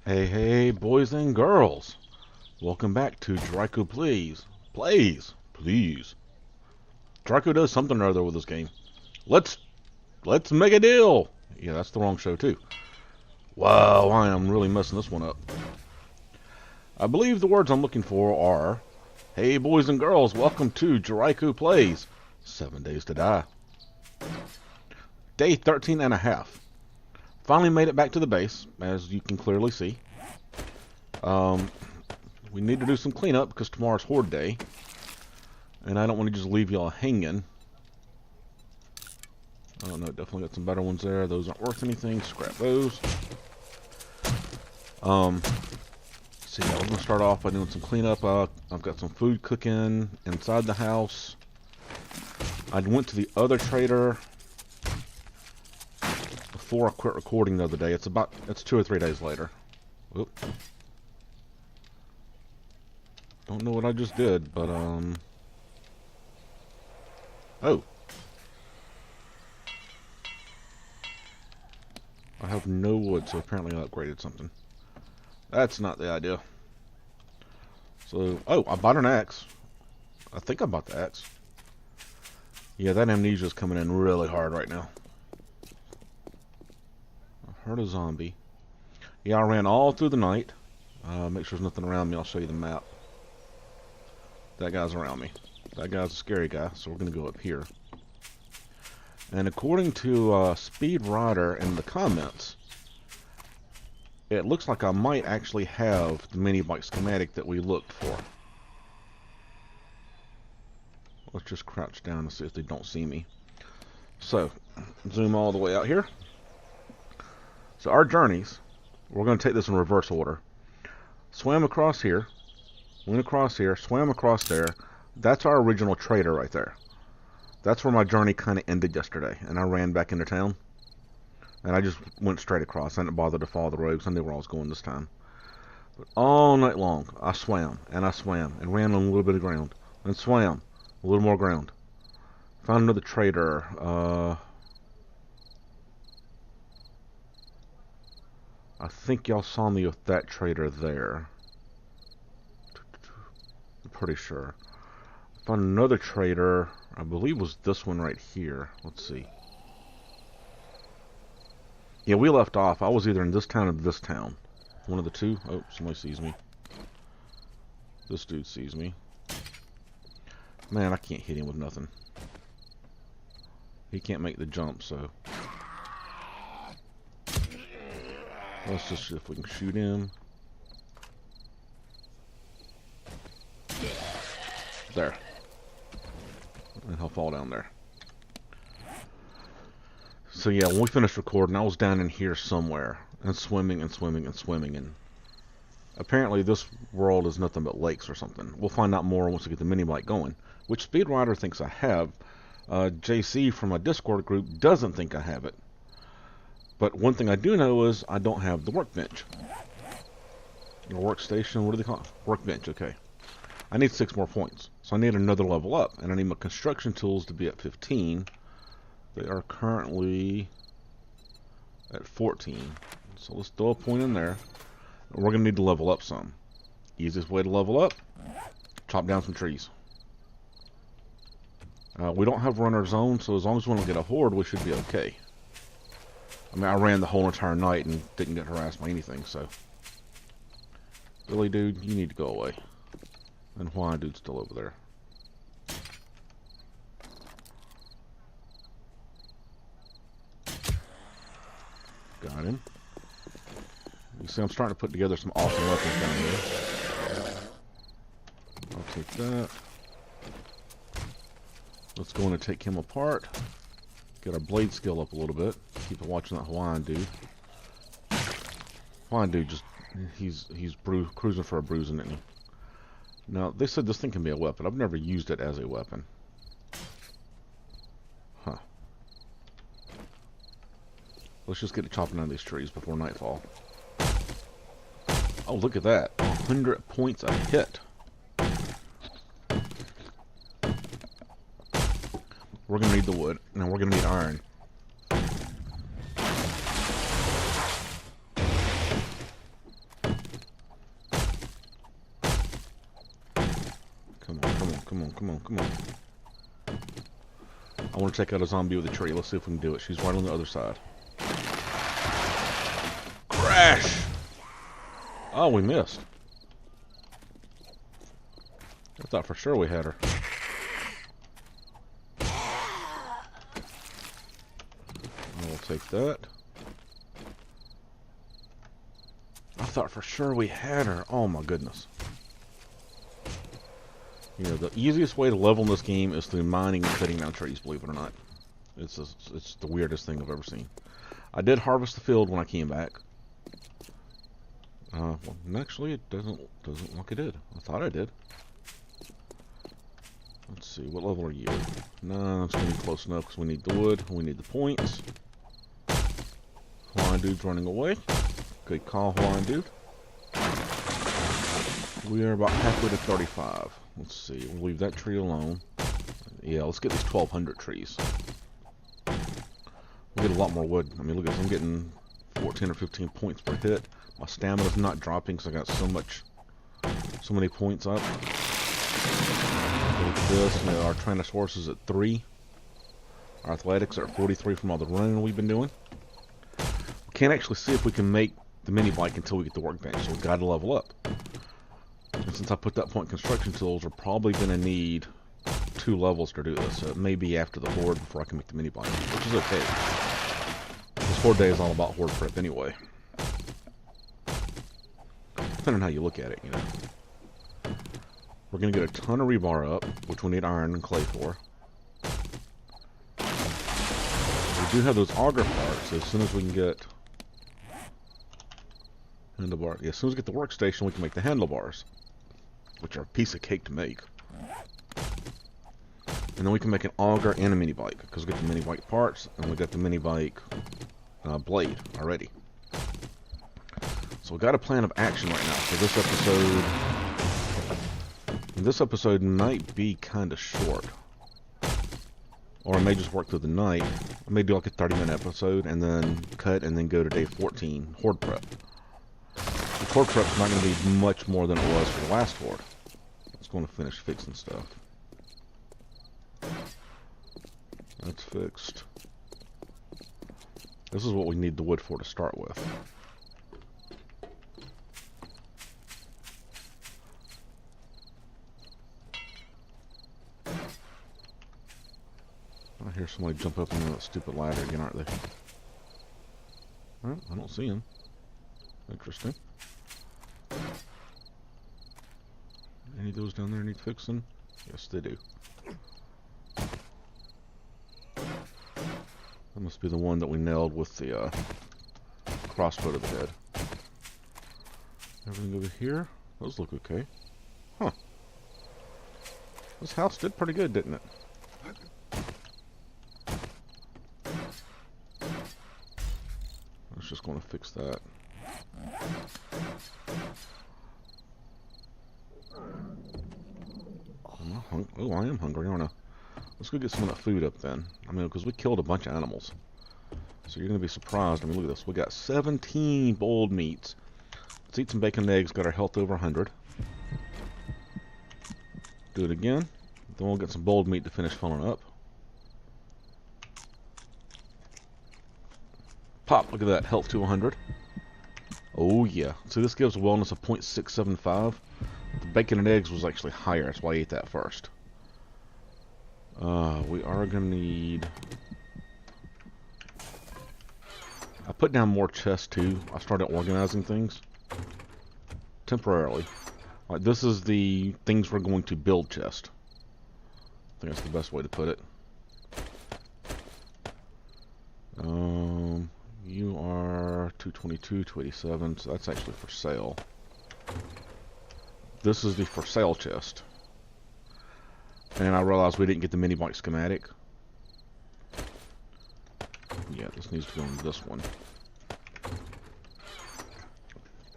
Hey, boys and girls. Welcome back to JaRyCu Please. JaRyCu does something or other with this game. Let's make a deal. Yeah, that's the wrong show too. Wow, I am really messing this one up. I believe the words I'm looking for are, hey, boys and girls, welcome to JaRyCu Plays 7 Days to Die. Day 13 and a half. Finally made it back to the base, as you can clearly see. We need to do some cleanup because tomorrow's horde day. And I don't want to just leave y'all hanging. Oh no, definitely got some better ones there. Those aren't worth anything. Scrap those. So yeah, we're going to start off by doing some cleanup. I've got some food cooking inside the house. I went to the other trader before I quit recording the other day. It's 2 or 3 days later. Oop. Don't know what I just did, but oh. I have no wood, so apparently I upgraded something. That's not the idea. So, oh, I bought an axe. I think I bought the axe. Yeah, that amnesia's coming in really hard right now. I heard a zombie. Yeah, I ran all through the night. Make sure there's nothing around me. I'll show you the map. That guy's around me. That guy's a scary guy, so we're going to go up here. And according to Speed Rider in the comments, it looks like I might actually have the mini bike schematic that we looked for. Let's just crouch down and see if they don't see me. So, zoom all the way out here. So our journeys, we're going to take this in reverse order. Swam across here, went across here, swam across there. That's our original trader right there. That's where my journey kind of ended yesterday, and I ran back into town. And I just went straight across. I didn't bother to follow the roads. I knew where I was going this time. But all night long, I swam and ran on a little bit of ground, and swam a little more ground. Found another trader. I think y'all saw me with that trader there. I'm pretty sure. Found another trader. I believe was this one right here. Let's see. Yeah, we left off. I was either in this town or this town. One of the two. Oh, somebody sees me. This dude sees me. Man, I can't hit him with nothing. He can't make the jump, so. Let's just see if we can shoot him. There. And he'll fall down there. So yeah, when we finished recording, I was down in here somewhere, and swimming, and apparently this world is nothing but lakes or something. We'll find out more once we get the mini bike going, which Speed Rider thinks I have. JC from my Discord group doesn't think I have it. But one thing I do know is I don't have the workbench. Or workstation, what do they call it? Workbench, okay. I need 6 more points, so I need another level up, and I need my construction tools to be at 15. They are currently at 14. So let's throw a point in there. We're going to need to level up some. Easiest way to level up, chop down some trees. We don't have runner zone, so as long as we don't get a horde, we should be okay. I mean, I ran the whole entire night and didn't get harassed by anything, so. Really, dude, you need to go away. And why, dude's still over there? Got him. You see, I'm starting to put together some awesome weapons down here. I'll take that. Let's go in and take him apart. Get our blade skill up a little bit. Keep watching that Hawaiian dude. Hawaiian dude just, he's cruising for a bruising, isn't he? Now, they said this thing can be a weapon. I've never used it as a weapon. Huh. Let's just get to chopping down these trees before nightfall. Oh, look at that. 100 points a hit. We're going to need the wood, and we're going to need iron. Come on, come on, come on. I want to take out a zombie with a tree. Let's see if we can do it. She's right on the other side. Crash! Oh, we missed. I thought for sure we had her. We'll take that. I thought for sure we had her. Oh my goodness. You know, the easiest way to level in this game is through mining and cutting down trees, believe it or not. It's the weirdest thing I've ever seen. I did harvest the field when I came back. Well, actually, it doesn't look like I did. I thought I did. Let's see, what level are you? No, it's going to be close enough because we need the wood, we need the points. Hawaiian dude's running away. Good call, Hawaiian dude. We are about halfway to 35. Let's see, we'll leave that tree alone. Yeah, let's get these 1,200 trees. We'll get a lot more wood. I mean, look at this, I'm getting 14 or 15 points per hit. My stamina's not dropping because I got so many points up. Look at this, you know, our Tyrannosaurus is at 3. Our athletics are at 43 from all the running we've been doing. We can't actually see if we can make the mini bike until we get the workbench, so we've got to level up. And since I put that point construction tools, we're probably going to need 2 levels to do this. So it may be after the horde before I can make the mini bike, which is okay. This horde day is all about horde prep anyway. Depending on how you look at it, you know. We're going to get a ton of rebar up, which we need iron and clay for. We do have those auger parts, so as soon as we can get handlebar, yeah, as soon as we get the workstation, we can make the handlebars, which are a piece of cake to make. And then we can make an auger and a mini bike, because we get the mini bike parts, and we got the mini bike blade already. So we got a plan of action right now for this episode. And this episode might be kind of short. Or I may just work through the night. I may do like a 30-minute episode and then cut and then go to day 14, horde prep. The horde prep's not going to be much more than it was for the last horde. It's going to finish fixing stuff. That's fixed. This is what we need the wood for to start with. I hear somebody jump up on that stupid ladder again, aren't they? Well, I don't see him. Interesting. Any of those down there need fixing? Yes, they do. That must be the one that we nailed with the crossbow to the head. Everything over here? Those look okay. Huh. This house did pretty good, didn't it? I was just going to fix that. Oh, I am hungry, aren't I? Let's go get some of that food up then. I mean, because we killed a bunch of animals. So you're going to be surprised. I mean, look at this. We got 17 boiled meats. Let's eat some bacon and eggs. Got our health over 100. Do it again. Then we'll get some boiled meat to finish filling up. Pop, look at that. Health to 100. Oh, yeah. So this gives a wellness of 0.675. The bacon and eggs was actually higher. That's why I ate that first. We are going to need... I put down more chests too. I started organizing things. Temporarily. Like, this is the things we're going to build chest. I think that's the best way to put it. You are 222, 287, so that's actually for sale. This is the for sale chest. And I realized we didn't get the mini bike schematic. Yeah, this needs to go into this one.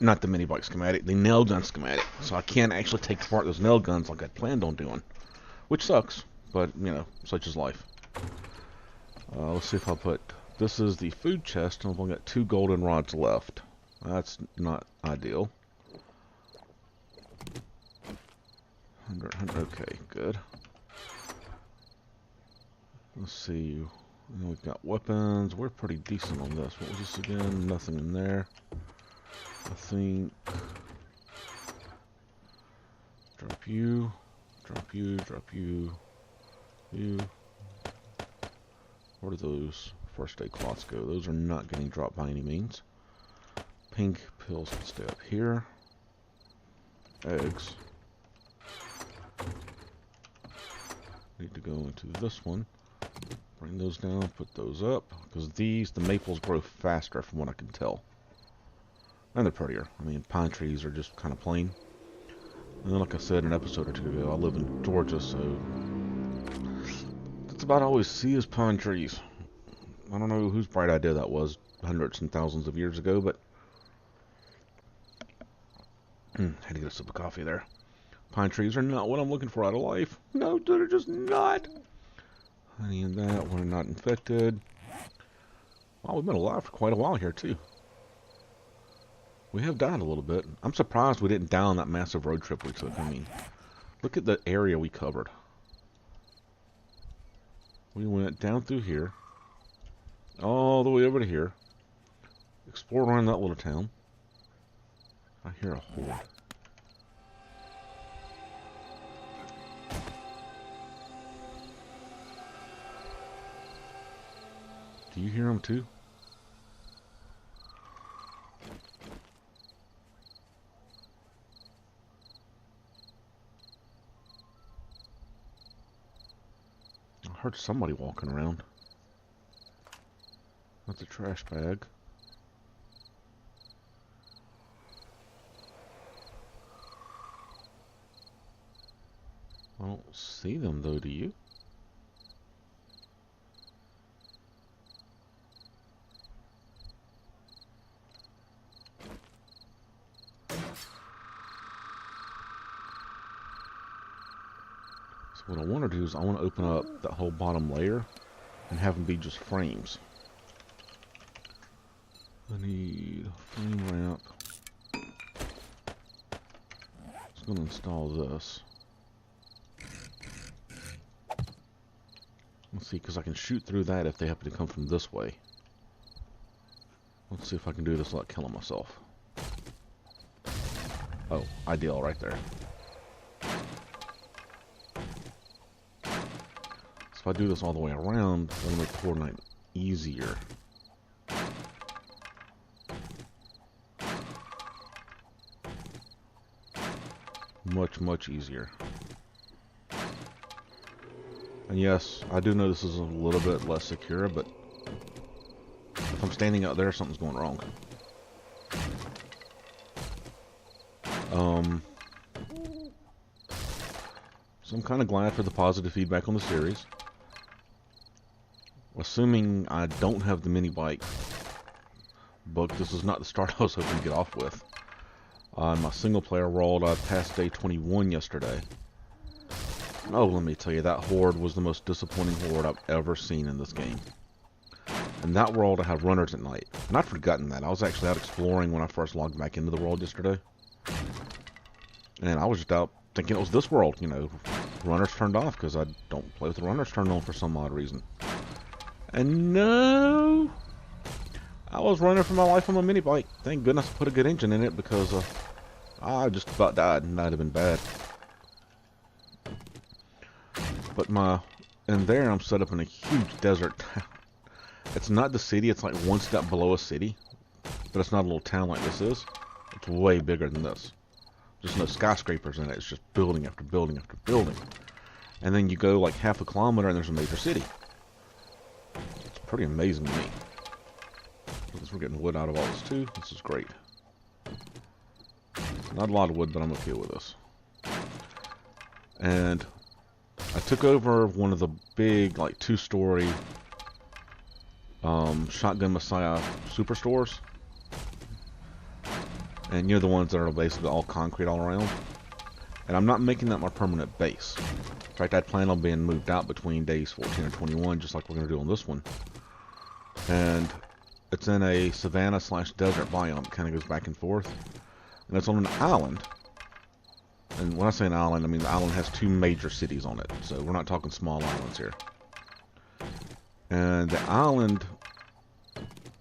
Not the mini bike schematic, the nail gun schematic. So I can't actually take apart those nail guns like I planned on doing. Which sucks, but, you know, such is life. Let's see if I'll put... This is the food chest, and I've only got 2 golden rods left. That's not ideal. 100. Okay, good. Let's see. We've got weapons. We're pretty decent on this. What was this again? Nothing in there. I think. Drop you. Drop you. Drop you. You. Where do those first aid cloths go? Those are not getting dropped by any means. Pink pills can stay up here. Eggs. Need to go into this one. Bring those down, put those up. Because the maples grow faster from what I can tell. And they're prettier. I mean, pine trees are just kind of plain. And then, like I said an episode or two ago, I live in Georgia, so that's about all we see is pine trees. I don't know whose bright idea that was hundreds and thousands of years ago, but had to get a sip of coffee there. Pine trees are not what I'm looking for out of life. No, they're just not. Honey and that, we're not infected. Wow, we've been alive for quite a while here, too. We have died a little bit. I'm surprised we didn't die on that massive road trip we took. I mean, look at the area we covered. We went down through here, all the way over to here, explored around that little town. I hear a horde. Do you hear them too? I heard somebody walking around. That's a trash bag. I don't see them though, do you? So what I want to do is I want to open up that whole bottom layer and have them be just frames. I need a frame ramp. Just going to install this. Let's see, because I can shoot through that if they happen to come from this way. Let's see if I can do this without killing myself. Oh, ideal right there. So if I do this all the way around, it'll make coordinate easier. Much easier. And yes, I do know this is a little bit less secure, but if I'm standing out there, something's going wrong. So I'm kind of glad for the positive feedback on the series. Assuming I don't have the mini bike book, this is not the start I was hoping to get off with. My single player world, I passed day 21 yesterday. Oh, let me tell you, that horde was the most disappointing horde I've ever seen in this game. In that world, I have runners at night. And I'd forgotten that. I was actually out exploring when I first logged back into the world yesterday. And I was just out thinking it was this world, you know. Runners turned off because I don't play with the runners turned on for some odd reason. And no! I was running for my life on my mini bike. Thank goodness I put a good engine in it because I just about died and that'd have been bad. But in there I'm set up in a huge desert town. It's not the city, it's like one step below a city. But it's not a little town like this is. It's way bigger than this. There's no skyscrapers in it, it's just building after building after building. And then you go like half a kilometer and there's a major city. It's pretty amazing to me. Because we're getting wood out of all this too. This is great. Not a lot of wood, but I'm okay with this. And I took over one of the big, like, 2-story Shotgun Messiah superstores. And you're the ones that are basically all concrete all around. And I'm not making that my permanent base. In fact, I plan on being moved out between days 14 and 21, just like we're going to do on this one. And it's in a savanna/desert biome. It kind of goes back and forth. And it's on an island. And when I say an island, I mean the island has 2 major cities on it. So we're not talking small islands here. And the island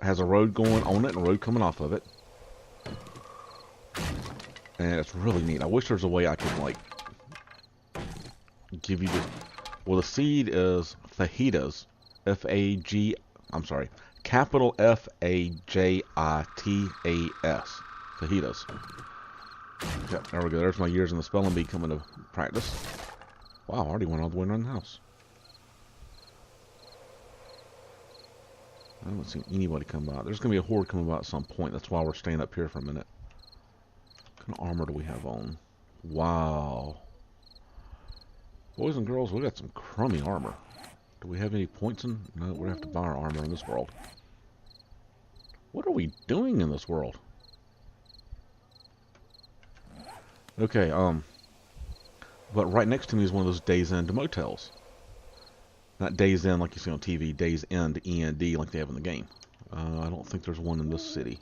has a road going on it and a road coming off of it. And it's really neat. I wish there's a way I could, like, give you the... Well, the seed is fajitas. F-A-G... I'm sorry. Capital F-A-J-I-T-A-S. Fajitas. Yep, there we go. There's my years in the spelling bee coming to practice. Wow, I already went all the way around the house. I haven't seen anybody come by. There's going to be a horde coming by at some point. That's why we're staying up here for a minute. What kind of armor do we have on? Wow. Boys and girls, we got some crummy armor. Do we have any points in? No, we have to buy our armor in this world. What are we doing in this world? Okay, but right next to me is one of those Days End motels. Not Days End like you see on TV, Days End, E-N-D, like they have in the game. I don't think there's one in this city.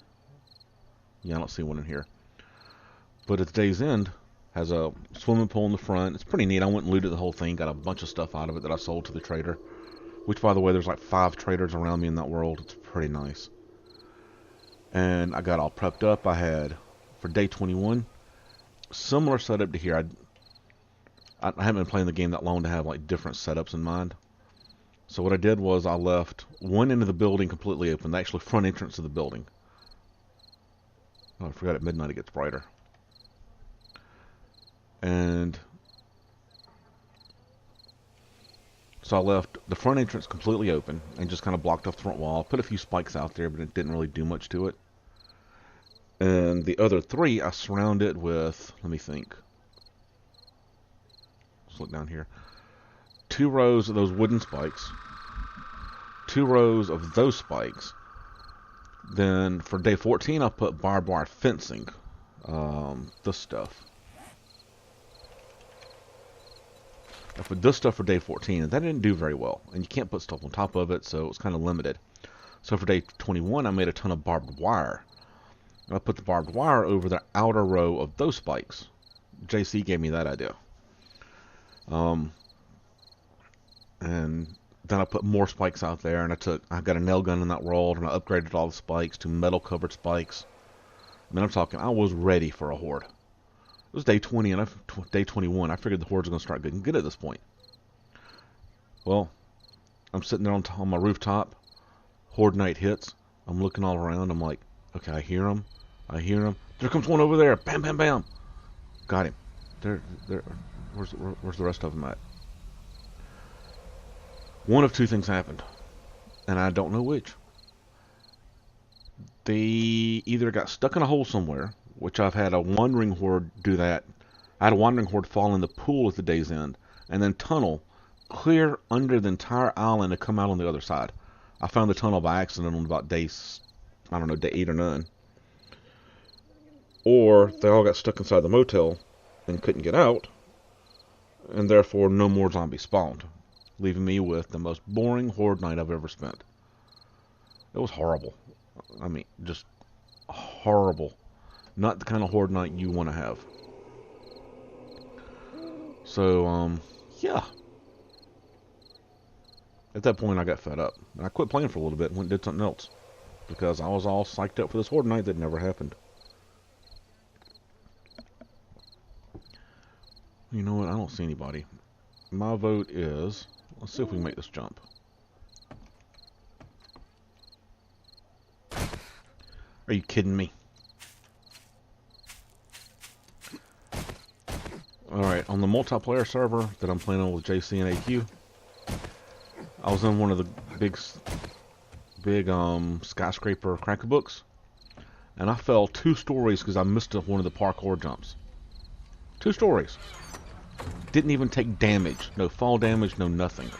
Yeah, I don't see one in here. But it's Days End. Has a swimming pool in the front. It's pretty neat. I went and looted the whole thing. Got a bunch of stuff out of it that I sold to the trader. Which, by the way, there's like 5 traders around me in that world. It's pretty nice. And I got all prepped up. I had, for day 21, similar setup to here. I haven't been playing the game that long to have like different setups in mind. So what I did was I left one end of the building completely open. The actual front entrance of the building. Oh, I forgot at midnight it gets brighter. And so I left the front entrance completely open and just kind of blocked off the front wall. Put a few spikes out there, but it didn't really do much to it. And the other 3 I surrounded with, let me think. Let's look down here. 2 rows of those wooden spikes. 2 rows of those spikes. Then for day 14 I put barbed wire fencing. This stuff. I put this stuff for day 14, and that didn't do very well. And you can't put stuff on top of it, so it was kind of limited. So for day 21, I made a ton of barbed wire. And I put the barbed wire over the outer row of those spikes. JC gave me that idea. And then I put more spikes out there, and I got a nail gun in that world, and I upgraded all the spikes to metal-covered spikes. I mean, I'm talking, I was ready for a horde. It was day 20 and day 21. I figured the hordes were going to start getting good at this point. Well, I'm sitting there on my rooftop. Horde night hits. I'm looking all around. I'm like, okay, I hear him. I hear him. There comes one over there. Bam, bam, bam. Got him. Where's the rest of them at? One of 2 things happened, and I don't know which. They either got stuck in a hole somewhere, which I've had a wandering horde do that. I had a wandering horde fall in the pool at the day's end, and then tunnel clear under the entire island to come out on the other side. I found the tunnel by accident on about day 8 or 9. Or they all got stuck inside the motel and couldn't get out, and therefore no more zombies spawned, leaving me with the most boring horde night I've ever spent. It was horrible. I mean, just horrible. Not the kind of horde night you want to have. So, yeah. At that point, I got fed up. And I quit playing for a little bit and went and did something else. Because I was all psyched up for this horde night that never happened. You know what? I don't see anybody. My vote is... Let's see if we can make this jump. Are you kidding me? Alright, on the multiplayer server that I'm playing on with JC and AQ, I was in one of the big skyscraper cracker books, and I fell 2 stories because I missed one of the parkour jumps. 2 stories. Didn't even take damage. No fall damage, no nothing.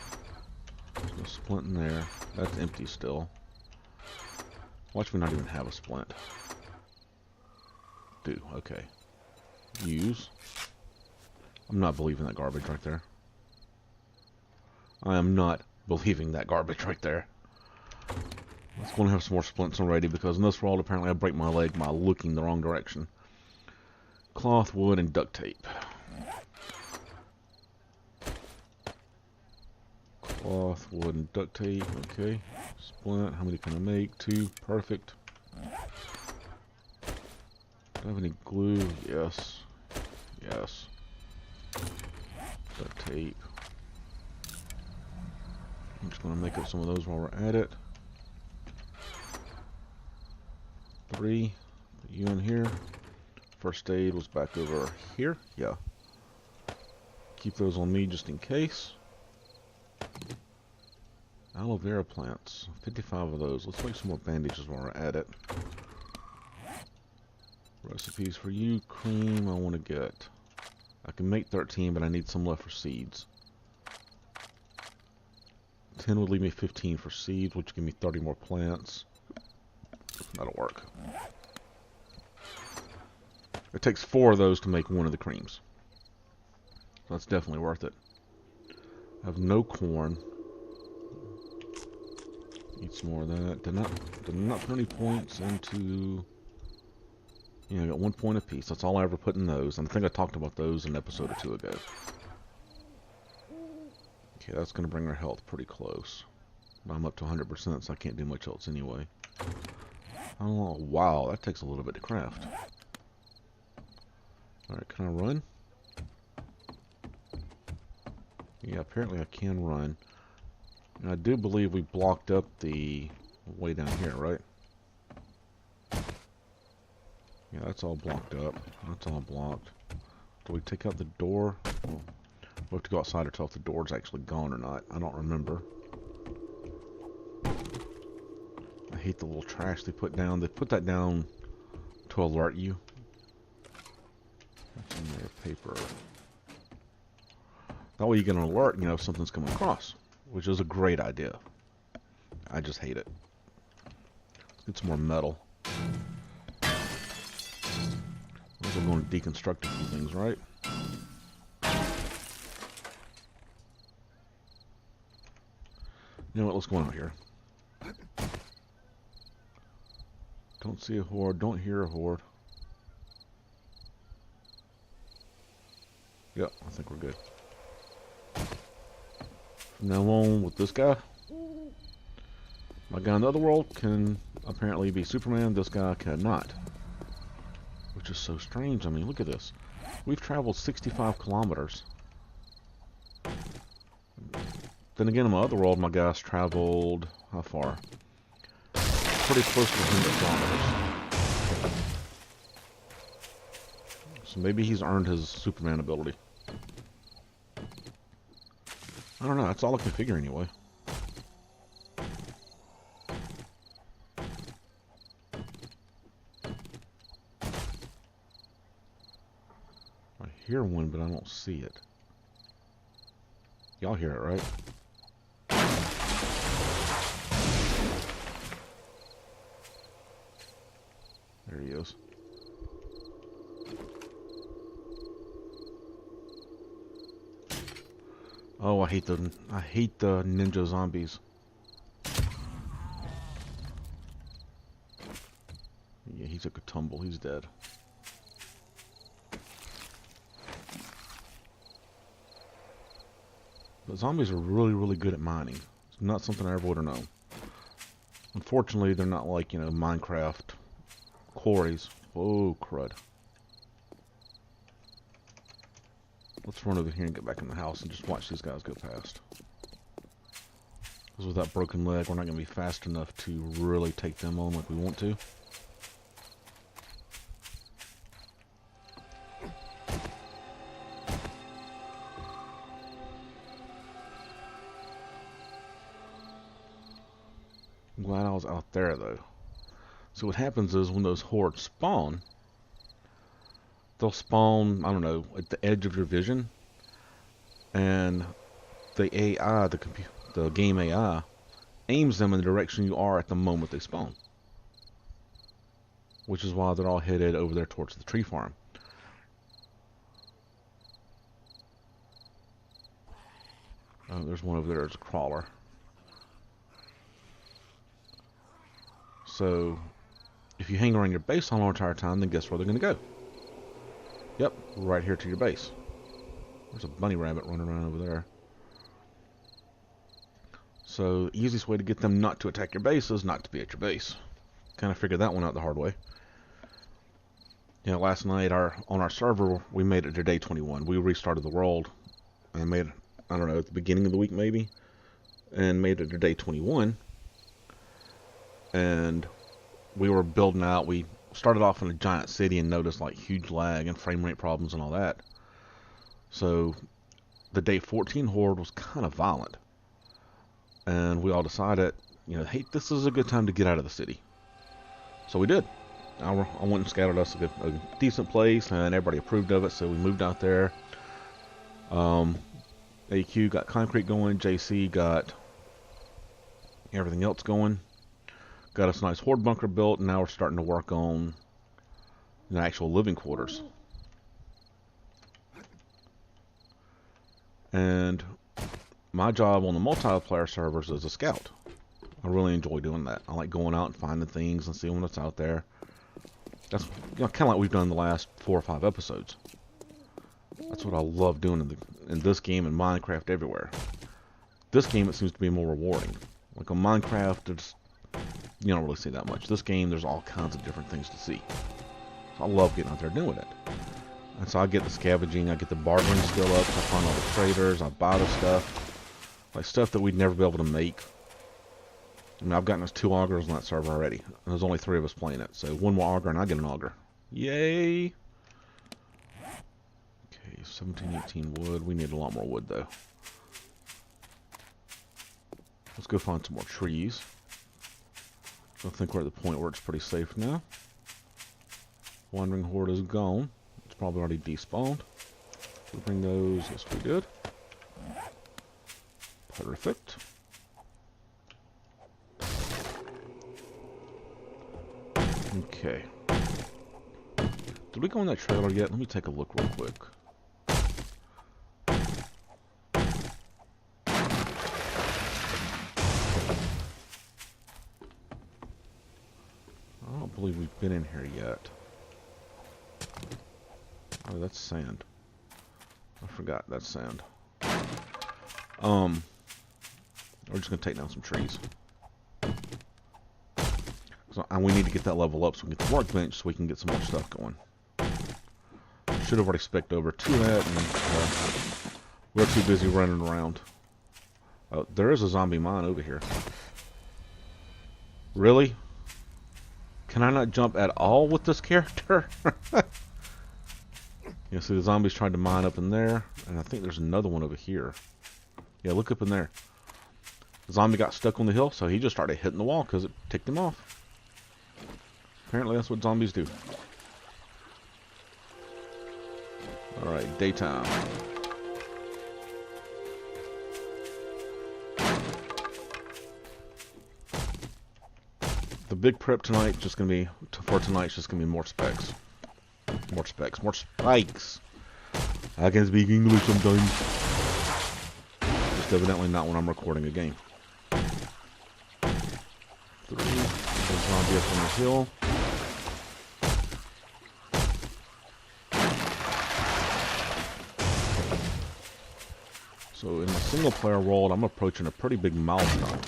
There's no splint in there. That's empty still. Watch me not even have a splint. Do, okay. Use. I'm not believing that garbage right there. I am not believing that garbage right there. Let's go and have some more splints already, because in this world apparently I break my leg by looking the wrong direction. Cloth, wood, and duct tape. Cloth, wood, and duct tape. Okay. Splint. How many can I make? 2. Perfect. Do I have any glue? Yes. Yes. Duct tape. I'm just going to make up some of those while we're at it. 3. Put you in here. First aid was back over here. Yeah. Keep those on me just in case. Aloe vera plants. 55 of those. Let's make some more bandages while we're at it. Recipes for you. Cream I want to get. I can make 13, but I need some left for seeds. 10 would leave me 15 for seeds, which give me 30 more plants. That'll work. It takes 4 of those to make 1 of the creams. So that's definitely worth it. I have no corn. Need some more of that. Did not put any points into... Yeah, I got 1 point apiece. That's all I ever put in those. And I think I talked about those in an episode or 2 ago. Okay, that's going to bring our health pretty close. I'm up to 100%, so I can't do much else anyway. Oh, wow, that takes a little bit to craft. Alright, can I run? Yeah, apparently I can run. And I do believe we blocked up the way down here, right? Yeah, that's all blocked up. That's all blocked. Do we take out the door? Well, we'll have to go outside to tell if the door's actually gone or not. I don't remember. I hate the little trash they put down. They put that down to alert you. What's in there? Paper. That way you get an alert, you know, if something's coming across. Which is a great idea. I just hate it. Let's get some more metal. I'm going to deconstruct a few things, right? You know what? Let's go on out here. Don't see a horde. Don't hear a horde. Yep, I think we're good. From now on, with this guy, my guy in the other world can apparently be Superman. This guy cannot. Which is so strange. I mean, look at this. We've traveled 65 kilometers. Then again, in my other world, my guy's traveled... how far? Pretty close to 100 kilometers. So maybe he's earned his Superman ability. I don't know. That's all I can figure anyway. I hear one, but I don't see it. Y'all hear it, right? There he is. Oh, I hate the ninja zombies. Yeah, he took a tumble. He's dead. But zombies are really, really good at mining. It's not something I ever would have known. Unfortunately, they're not like, you know, Minecraft quarries. Oh, crud. Let's run over here and get back in the house and just watch these guys go past. Because with that broken leg, we're not going to be fast enough to really take them on like we want to. I'm glad I was out there, though. So what happens is when those hordes spawn, they'll spawn, I don't know, at the edge of your vision. And the AI, the game AI, aims them in the direction you are at the moment they spawn. Which is why they're all headed over there towards the tree farm. Oh, there's one over there. It's a crawler. So, if you hang around your base all the entire time, then guess where they're going to go? Yep, right here to your base. There's a bunny rabbit running around over there. So the easiest way to get them not to attack your base is not to be at your base. Kind of figured that one out the hard way. Yeah, last night on our server, we made it to day 21. We restarted the world and made it, I don't know, at the beginning of the week maybe, and made it to day 21. And we were building out. We started off in a giant city and noticed like huge lag and frame rate problems and all that. So the day 14 horde was kind of violent. And we all decided, you know, hey, this is a good time to get out of the city. So we did. I went and scouted us a decent place, and everybody approved of it, so we moved out there. AQ got concrete going, JC got everything else going. Got us a nice horde bunker built, and now we're starting to work on the actual living quarters. And my job on the multiplayer servers is a scout. I really enjoy doing that. I like going out and finding things and seeing what's out there. That's, you know, kind of like we've done the last 4 or 5 episodes. That's what I love doing in this game and Minecraft everywhere. This game, it seems to be more rewarding. Like on Minecraft, it's, you don't really see that much. This game, there's all kinds of different things to see. So I love getting out there doing it. And so I get the scavenging, I get the bartering skill ups, I find all the traders, I buy the stuff. Like stuff that we'd never be able to make. I mean, I've gotten us 2 augers on that server already. And there's only 3 of us playing it. So 1 more auger and I get an auger. Yay! Okay, 17, 18 wood. We need a lot more wood though. Let's go find some more trees. I think we're at the point where it's pretty safe now. Wandering horde is gone. It's probably already despawned. We'll bring those. Yes, we did. Perfect. Okay. Did we go in that trailer yet? Let me take a look real quick. I don't believe we've been in here yet. Oh, that's sand. I forgot that's sand. We're just gonna take down some trees. And we need to get that level up so we can get the workbench so we can get some more stuff going. Should have already spec'd over to that, and we're too busy running around. Oh, there is a zombie mine over here. Really? Can I not jump at all with this character? You see the zombies tried to mine up in there, and I think there's another one over here. Yeah, look up in there. The zombie got stuck on the hill, so he just started hitting the wall because it ticked him off. Apparently that's what zombies do. Alright, daytime. The big prep tonight just gonna be for tonight's just gonna be more specs. More specs. More spikes. I can speak English sometimes. Just evidently not when I'm recording a game. 3. There's zombie up on the hill. So in the single player world, I'm approaching a pretty big milestone.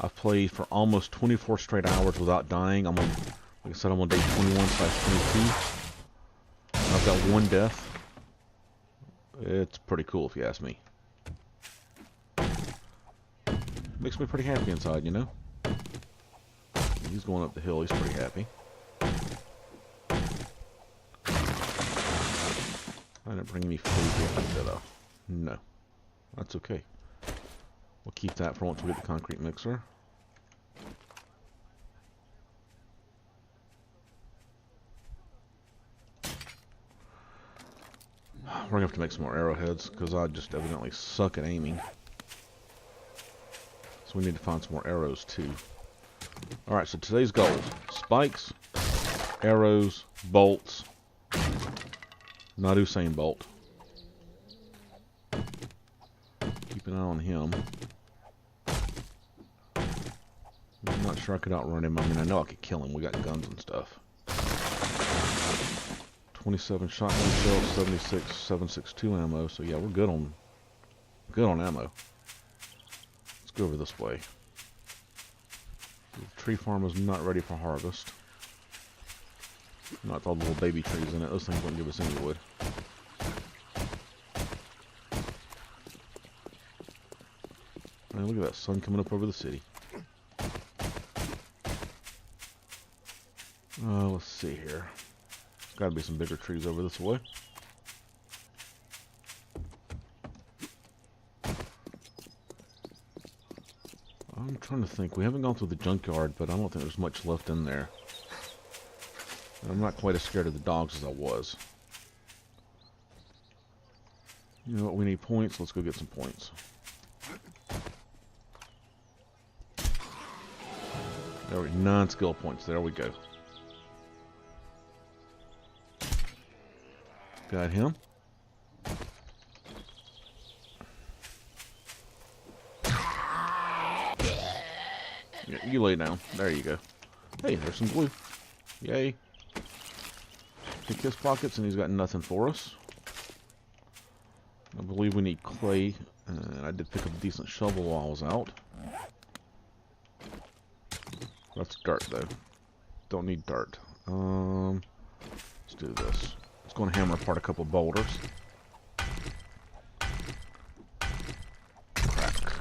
I've played for almost 24 straight hours without dying. I'm on, like I said, I'm on day 21/22. And I've got 1 death. It's pretty cool if you ask me. Makes me pretty happy inside, you know? He's going up the hill, he's pretty happy. I didn't bring any food with me, did I? No. That's okay. We'll keep that for once we get the concrete mixer. We're gonna have to make some more arrowheads because I just evidently suck at aiming. So we need to find some more arrows too. Alright, so today's goals: spikes, arrows, bolts. Not Usain Bolt. Keep an eye on him. I'm not sure I could outrun him. I mean, I know I could kill him. We got guns and stuff. 27 shotgun shells, 76 7.62 ammo. So yeah, we're good on ammo. Let's go over this way. The tree farm is not ready for harvest. Not all the little baby trees in it. Those things won't give us any wood. Man, look at that sun coming up over the city. Let's see here. There's got to be some bigger trees over this way. I'm trying to think. We haven't gone through the junkyard, but I don't think there's much left in there. I'm not quite as scared of the dogs as I was. You know what? We need points. Let's go get some points. There we go. 9 skill points. There we go. Got him. Yeah, you lay down. There you go. Hey, there's some glue. Yay. Pick his pockets, and he's got nothing for us. I believe we need clay, and I did pick up a decent shovel while I was out. That's dirt, though. Don't need dirt. Let's do this. Let's go and hammer apart a couple boulders. Crack.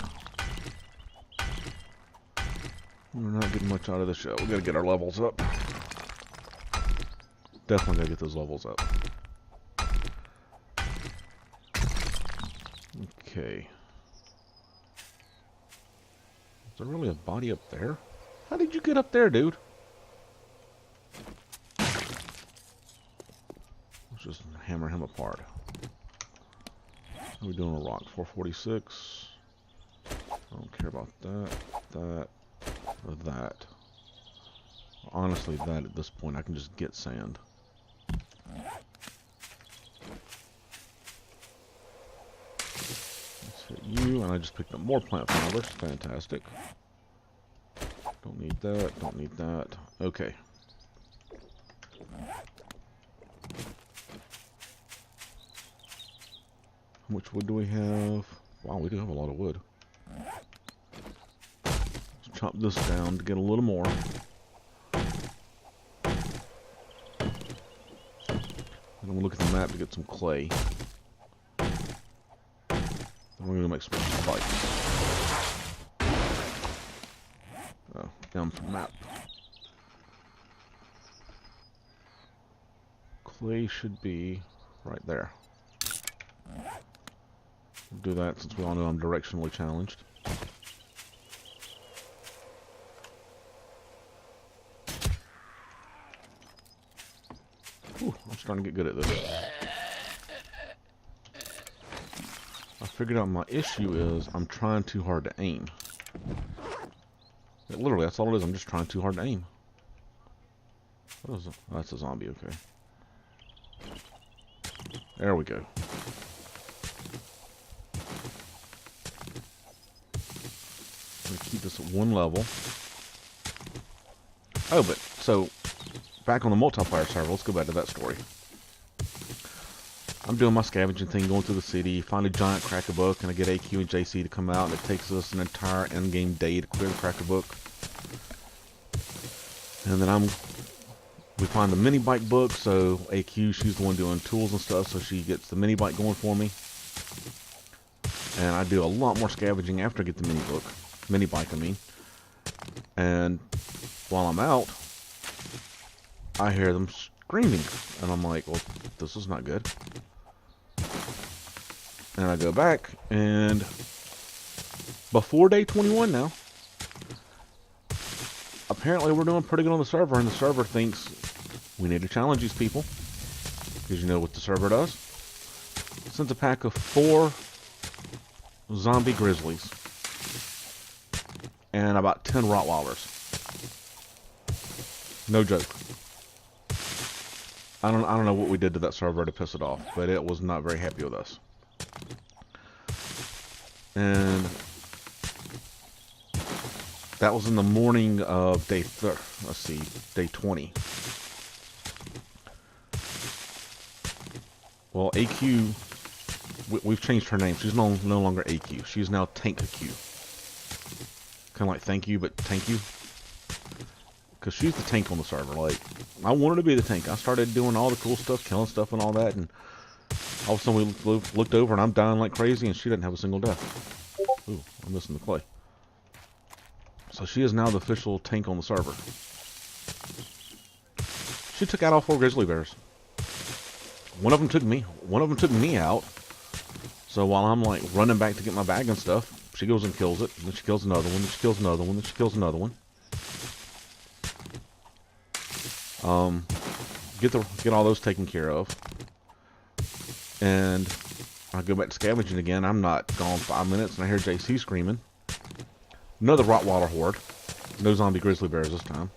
We're not getting much out of the show. We gotta get our levels up. Definitely gotta get those levels up. Okay. Is there really a body up there? How did you get up there, dude? Let's just hammer him apart. How are we doing a rock? 446. I don't care about that, that, or that. Honestly, that at this point, I can just get sand. Let's hit you, and I just picked up more plant fibers. Fantastic. Don't need that, don't need that. Okay. How much wood do we have? Wow, we do have a lot of wood. Let's chop this down to get a little more. I'm going to look at the map to get some clay. Then we're going to make some spikes. Oh, down from map. Clay should be right there. We'll do that since we all know I'm directionally challenged. Ooh, I'm starting to get good at this. I figured out my issue is I'm trying too hard to aim. Literally, that's all it is. I'm just trying too hard to aim. What is it? Oh, that's a zombie, okay. There we go. Keep this at one level. Oh, but so back on the multiplayer server, let's go back to that story. I'm doing my scavenging thing, going through the city, find a giant cracker book, and I get AQ and JC to come out, and it takes us an entire endgame day to clear the cracker book. And then we find the mini bike book, so AQ, she's the one doing tools and stuff, so she gets the mini bike going for me. And I do a lot more scavenging after I get the mini bike, I mean. And while I'm out, I hear them screaming, and I'm like, well, this is not good. And I go back, and before day 21 now, apparently we're doing pretty good on the server, and the server thinks we need to challenge these people, because you know what the server does? Sends a pack of 4 zombie grizzlies and about 10 Rottweilers. No joke. I don't know what we did to that server to piss it off, but it was not very happy with us. And that was in the morning of day 20. Well, AQ, we've changed her name. She's no longer AQ. She's now Tank Q. Kind of like thank you, but tank you. Because she's the tank on the server. Like, I wanted to be the tank. I started doing all the cool stuff, killing stuff and all that, and all of a sudden we looked over and I'm dying like crazy and she didn't have a single death. Ooh, I'm missing the clay. So she is now the official tank on the server. She took out all 4 grizzly bears. One of them took me out. So while I'm like running back to get my bag and stuff, she goes and kills it. Then she kills another one. Then she kills another one. Then she kills another one. Get all those taken care of. And I go back to scavenging again. I'm not gone 5 minutes, and I hear JC screaming. Another Rottweiler horde. No zombie grizzly bears this time.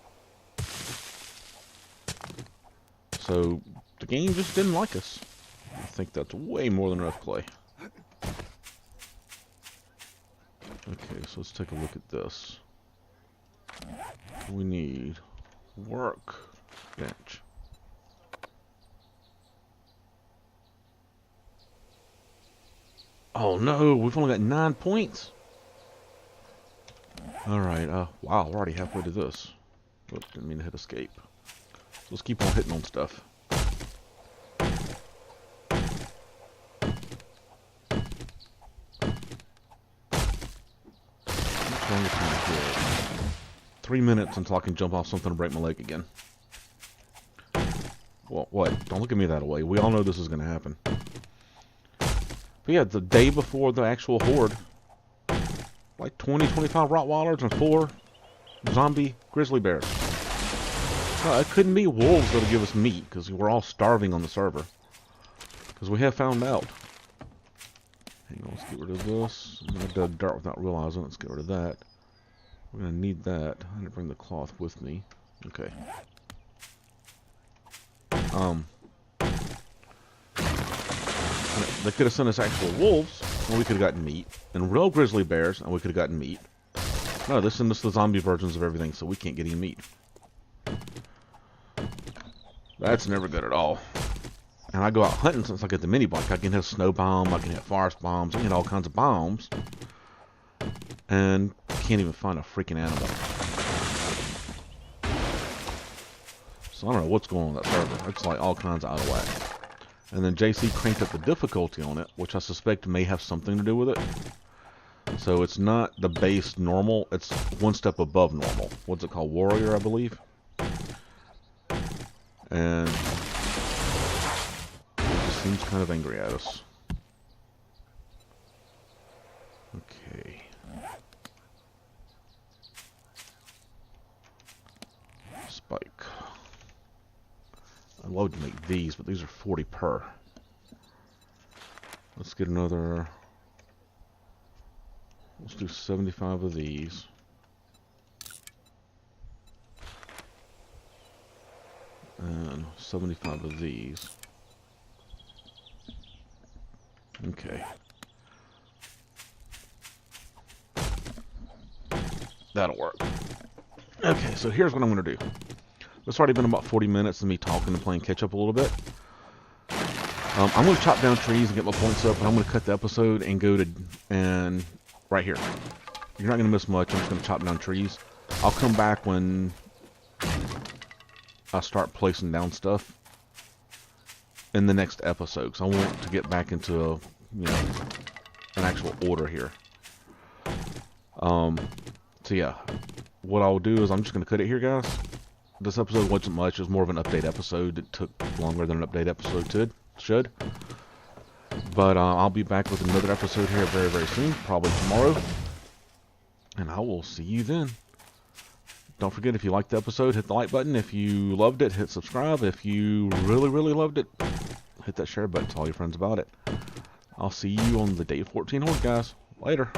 So the game just didn't like us. I think that's way more than enough clay. Okay, so let's take a look at this. We need work bench. Oh no, we've only got 9 points. Alright, wow, we're already halfway to this. Oops, didn't mean to hit escape. So let's keep on hitting on stuff. What's wrong with my kill? 3 minutes until I can jump off something and break my leg again. Well, what? Don't look at me that way. We all know this is going to happen. But yeah, the day before the actual horde, like 20, 25 Rottweilers and 4 zombie grizzly bears. No, it couldn't be wolves that'll give us meat, because we're all starving on the server. Because we have found out. Hang on, let's get rid of this. I dug dirt without realizing. Let's get rid of that. We're going to need that. I need to bring the cloth with me. Okay. They could have sent us actual wolves, and we could have gotten meat. And real grizzly bears, and we could have gotten meat. No, they send us the zombie versions of everything, so we can't get any meat. That's never good at all. And I go out hunting since I get the mini bike. I can hit a snow bomb, I can hit forest bombs, I can hit all kinds of bombs. And can't even find a freaking animal. So I don't know what's going on with that server. It's like all kinds of out of whack. And then JC cranked up the difficulty on it, which I suspect may have something to do with it. So it's not the base normal, it's one step above normal. What's it called? Warrior, I believe. And it just seems kind of angry at us. Okay. Spike. I'd love to make these, but these are 40 per. Let's get another. Let's do 75 of these. And 75 of these. Okay. That'll work. Okay, so here's what I'm going to do. It's already been about 40 minutes of me talking and playing catch up a little bit. I'm going to chop down trees and get my points up, and I'm going to cut the episode and go to, and right here. You're not going to miss much. I'm just going to chop down trees. I'll come back when I start placing down stuff in the next episode, because I want to get back into a, an actual order here. So yeah, what I'll do is I'm just going to cut it here, guys. This episode wasn't much. It was more of an update episode. It took longer than an update episode should. But I'll be back with another episode here very, very soon. Probably tomorrow. And I will see you then. Don't forget, if you liked the episode, hit the like button. If you loved it, hit subscribe. If you really, really loved it, hit that share button. Tell all your friends about it. I'll see you on the day 14 horde, guys. Later.